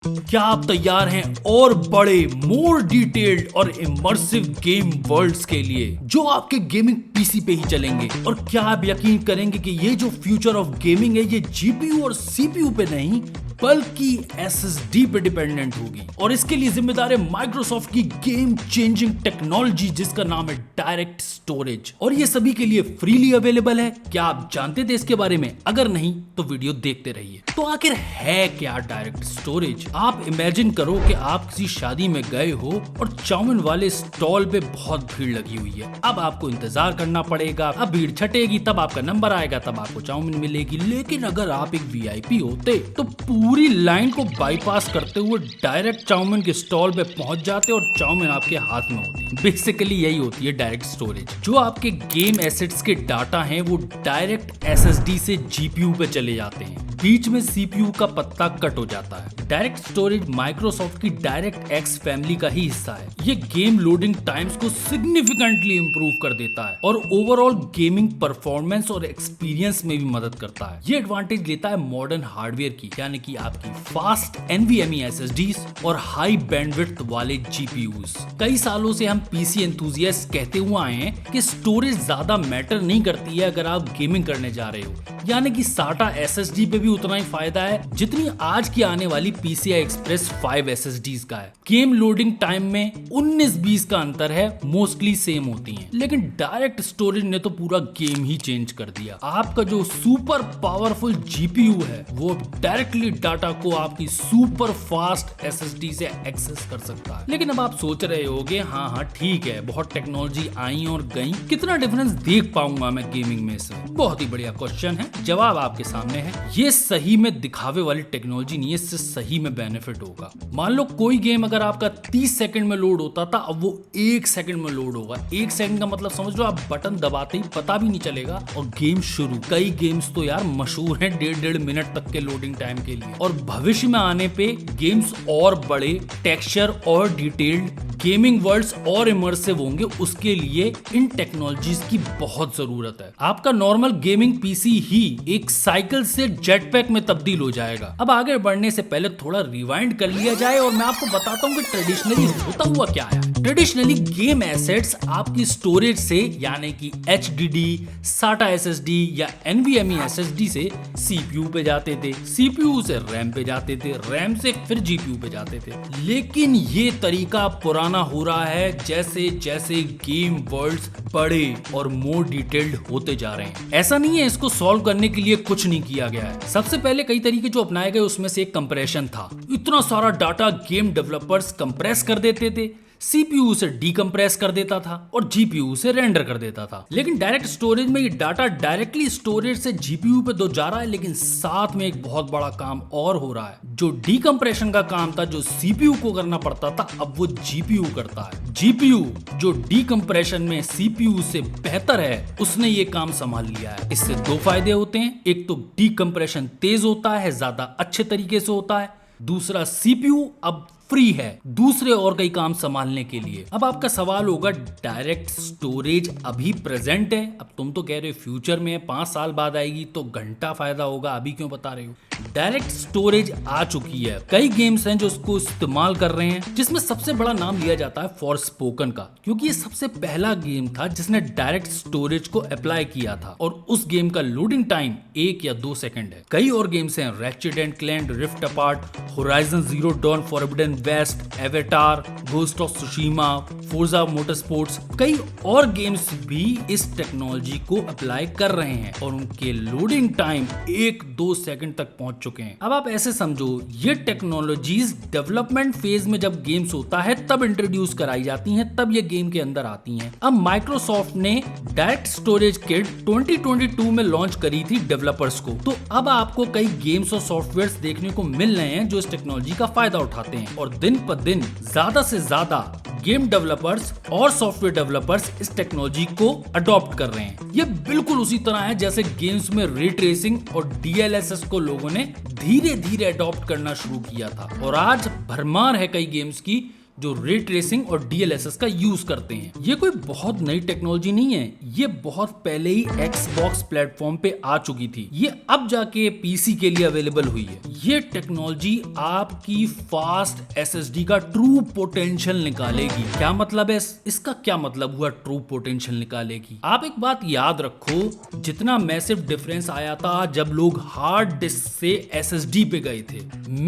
क्या आप तैयार हैं और बड़े, मोर डिटेल्ड और इमर्सिव गेम वर्ल्ड्स के लिए जो आपके गेमिंग पीसी पे ही चलेंगे? और क्या आप यकीन करेंगे कि ये जो फ्यूचर ऑफ गेमिंग है ये जीपीयू और सीपीयू पे नहीं बल्कि एसएसडी पे डिपेंडेंट होगी? और इसके लिए जिम्मेदार है माइक्रोसॉफ्ट की गेम चेंजिंग टेक्नोलॉजी जिसका नाम है डायरेक्ट स्टोरेज। और ये सभी के लिए फ्रीली अवेलेबल है। क्या आप जानते थे इसके बारे में? अगर नहीं तो वीडियो देखते रहिए। तो आखिर है क्या डायरेक्ट स्टोरेज? आप इमेजिन करो कि आप किसी शादी में गए हो और चाउमीन वाले स्टॉल पे बहुत भीड़ लगी हुई है। अब आपको इंतजार करना पड़ेगा, अब भीड़ छटेगी, तब आपका नंबर आएगा, तब आपको चाउमीन मिलेगी। लेकिन अगर आप एक वीआईपी होते तो पूरी लाइन को बाईपास करते हुए डायरेक्ट चाउमीन के स्टॉल पे पहुंच जाते और चाउमीन आपके हाथ में होती। बेसिकली यही होती है डायरेक्ट स्टोरेज। जो आपके गेम एसेट्स के डाटा हैं वो डायरेक्ट एसएसडी से जीपीयू पे चले जाते हैं, बीच में सीपीयू का पत्ता कट हो जाता है। डायरेक्ट स्टोरेज माइक्रोसॉफ्ट की डायरेक्ट एक्स फैमिली का ही हिस्सा है। ये गेम लोडिंग टाइम्स को सिग्निफिकेंटली इंप्रूव कर देता है और ओवरऑल गेमिंग परफॉर्मेंस और एक्सपीरियंस में भी मदद करता है। ये एडवांटेज लेता है मॉडर्न हार्डवेयर की, यानी कि आपकी फास्ट एनवीएमई एसएसडीज और हाई बैंडविड्थ वाले जीपीयूज। कई सालों से हम पीसी एंथुसियास्ट कहते हुए आए हैं कि स्टोरेज ज्यादा मैटर नहीं करती है अगर आप गेमिंग करने जा रहे हो, यानी कि साटा एसएसडी पे भी उतना ही फायदा है जितनी आज की आने वाली पीसीआई एक्सप्रेस 5 एसएसडीज का है। गेम लोडिंग टाइम में 19-20 का अंतर है, मोस्टली सेम होती हैं, लेकिन डायरेक्ट स्टोरेज ने तो पूरा गेम ही चेंज कर दिया। आपका जो सुपर पावरफुल जीपीयू है वो डायरेक्टली डाटा को आपकी सुपर फास्ट एसएसडी से एक्सेस कर सकता है। लेकिन अब आप सोच रहे होगे हाँ ठीक है, बहुत टेक्नोलॉजी आई और गई, कितना डिफरेंस देख पाऊंगा मैं गेमिंग में से? बहुत ही बढ़िया क्वेश्चन है, जवाब आपके सामने है। ये सही में दिखावे वाली टेक्नोलॉजी नहीं है, इससे सही में बेनिफिट होगा। मान लो कोई गेम अगर आपका 30 सेकंड में लोड होता था, अब वो 1 सेकंड में लोड होगा। 1 सेकंड का मतलब समझ लो आप बटन दबाते ही पता भी नहीं चलेगा और गेम शुरू। कई गेम्स तो यार मशहूर हैं 1.5 मिनट तक के लोडिंग टाइम के लिए। और भविष्य में आने पे गेम्स और बड़े, टेक्सचर और डिटेल्ड, गेमिंग वर्ल्ड्स और इमर्सिव होंगे। उसके लिए इन टेक्नोलॉजीज की बहुत जरूरत है। आपका नॉर्मल गेमिंग पीसी ही एक साइकिल से जेटपैक में तब्दील हो जाएगा। अब आगे बढ़ने से पहले थोड़ा रिवाइंड कर लिया जाए और मैं आपको बताता हूँ कि ट्रेडिशनली होता हुआ क्या है। ट्रेडिशनली गेम एसेट्स आपकी स्टोरेज से, यानी कि एचडीडी, साटा एसएसडी या एनवीएमई एसएसडी से सीपीयू पे जाते थे, सीपीयू से रैम पे जाते थे, रैम से फिर जीपीयू पे जाते थे। लेकिन ये तरीका पुराना हो रहा है जैसे जैसे गेम वर्ल्ड्स बड़े और मोर डिटेल्ड होते जा रहे हैं। ऐसा नहीं है इसको सॉल्व करने के लिए कुछ नहीं किया गया है। सबसे पहले कई तरीके जो अपनाए गए उसमें से एक कंप्रेशन था। इतना सारा डाटा गेम डेवलपर्स कंप्रेस कर देते थे, सीपीयू से डीकंप्रेस कर देता था और जीपीयू से रेंडर कर देता था। लेकिन डायरेक्ट स्टोरेज में ये डाटा डायरेक्टली स्टोरेज से जीपीयू पे तो जा रहा है, लेकिन साथ में एक बहुत बड़ा काम और हो रहा है। जो डीकंप्रेशन का काम था जो सीपीयू को करना पड़ता था, अब वो जीपीयू करता है। जीपीयू जो डीकंप्रेशन में सीपीयू से बेहतर है, उसने ये काम संभाल लिया है। इससे 2 फायदे होते हैं, एक तो डीकंप्रेशन तेज होता है, ज्यादा अच्छे तरीके से होता है। दूसरा, सीपीयू अब फ्री है दूसरे और कई काम संभालने के लिए। अब आपका सवाल होगा डायरेक्ट स्टोरेज अभी प्रेजेंट है, अब तुम तो कह रहे हो फ्यूचर में 5 साल बाद आएगी तो घंटा फायदा होगा, अभी क्यों बता रहे हो? डायरेक्ट स्टोरेज आ चुकी है, कई गेम्स हैं जो उसको इस्तेमाल कर रहे हैं, जिसमें सबसे बड़ा नाम लिया जाता है फॉरस्पोकन का, क्योंकि ये सबसे पहला गेम था जिसने डायरेक्ट स्टोरेज को अप्लाई किया था और उस गेम का लोडिंग टाइम 1 या 2 सेकंड है। कई और गेम्स हैं, Ratchet and Clank, Rift Apart, Horizon Zero Dawn, Forbidden West, Avatar, Ghost of Tsushima, Forza Motorsports, कई और गेम्स भी इस टेक्नोलॉजी को अप्लाई कर रहे हैं और उनके लोडिंग टाइम 1-2 सेकंड तक पहुंच चुके हैं। अब आप ऐसे समझो, ये टेक्नोलॉजीज डेवलपमेंट फेज में जब गेम्स होता है तब इंट्रोड्यूस कराई जाती हैं, तब ये गेम के अंदर आती हैं। अब माइक्रोसॉफ्ट ने डायरेक्ट स्टोरेज किट 2022 में लॉन्च करी थी डेवलपर्स को, तो अब आपको कई गेम्स और सॉफ्टवेयर्स देखने को मिल रहे हैं जो इस टेक्नोलॉजी का फायदा उठाते हैं और दिन पर दिन ज्यादा से ज्यादा गेम डेवलपर्स और सॉफ्टवेयर डेवलपर्स इस टेक्नोलॉजी को अडॉप्ट कर रहे हैं। ये बिल्कुल उसी तरह है जैसे गेम्स में रे ट्रेसिंग और डीएलएसएस को लोगों ने धीरे धीरे अडॉप्ट करना शुरू किया था और आज भरमार है कई गेम्स की जो रे ट्रेसिंग और DLSS का यूज करते हैं। ये कोई बहुत नई टेक्नोलॉजी नहीं है, ये बहुत पहले ही Xbox प्लेटफॉर्म पे आ चुकी थी। ये अब जाके PC के लिए अवेलेबल हुई है। ये टेक्नोलॉजी आपकी फास्ट SSD का ट्रू पोटेंशियल निकालेगी। क्या मतलब है इसका? क्या मतलब हुआ ट्रू पोटेंशियल निकालेगी? आप एक बात याद रखो, जितना मैसिव डिफरेंस आया था जब लोग हार्ड डिस्क से SSD पे गए थे,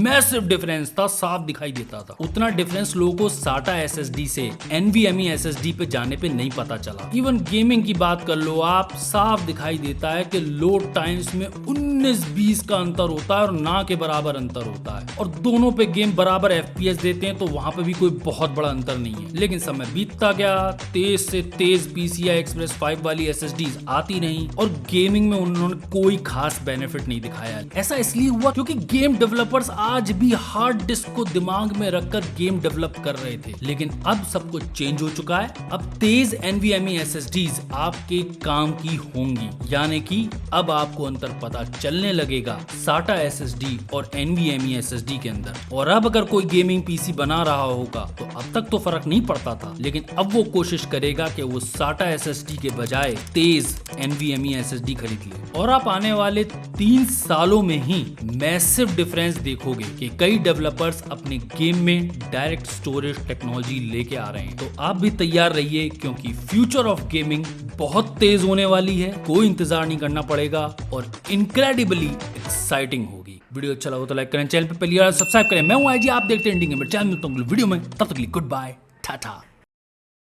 मैसिव डिफरेंस था, साफ दिखाई देता था। उतना डिफरेंस लोगों को SATA SSD से NVMe SSD पे जाने पे नहीं पता चला। इवन गेमिंग की बात कर लो आप, साफ दिखाई देता है कि लोड टाइम्स में 19-20 का अंतर होता है और ना के बराबर अंतर होता है, और दोनों पे गेम बराबर FPS देते हैं, तो वहां पे भी कोई बहुत बड़ा अंतर नहीं है। लेकिन समय बीतता गया, तेज से तेज PCI Express 5 वाली SSDs आती नहीं, और गेमिंग में उन्होंने कोई खास बेनिफिट नहीं दिखाया। ऐसा इसलिए हुआ क्योंकि गेम डेवलपर्स आज भी हार्ड डिस्क को दिमाग में रखकर गेम डेवलप कर रहे थे। लेकिन अब सब कुछ चेंज हो चुका है। अब तेज NVMe SSDs आपके काम की होंगी, यानी कि अब आपको अंतर पता चलने लगेगा SATA SSD और NVMe SSD के अंदर। और अब अगर कोई गेमिंग PC बना रहा होगा तो अब तक तो फर्क नहीं पड़ता था, लेकिन अब वो कोशिश करेगा कि वो SATA SSD के बजाय तेज NVMe SSD खरीद ले। और आप आने वाले 3 सालों में ही मैसिव डिफरेंस देखोगे कि कई डेवलपर्स अपने गेम में डायरेक्ट स्टोरेज टेक्नोलॉजी लेके आ रहे हैं। तो आप भी तैयार रहिए, क्योंकि फ्यूचर ऑफ गेमिंग बहुत तेज होने वाली है। कोई इंतजार नहीं करना पड़ेगा और इनक्रेडिबली एक्साइटिंग होगी। वीडियो अच्छा लगा तो लाइक करें, चैनल पे पहली बार सब्सक्राइब करें। मैं हूं IG, आप देखते हैं इंडिंग गेमर चैनल। मिलता हूं वीडियो में, तब तक के लिए गुड बाय, टाटा।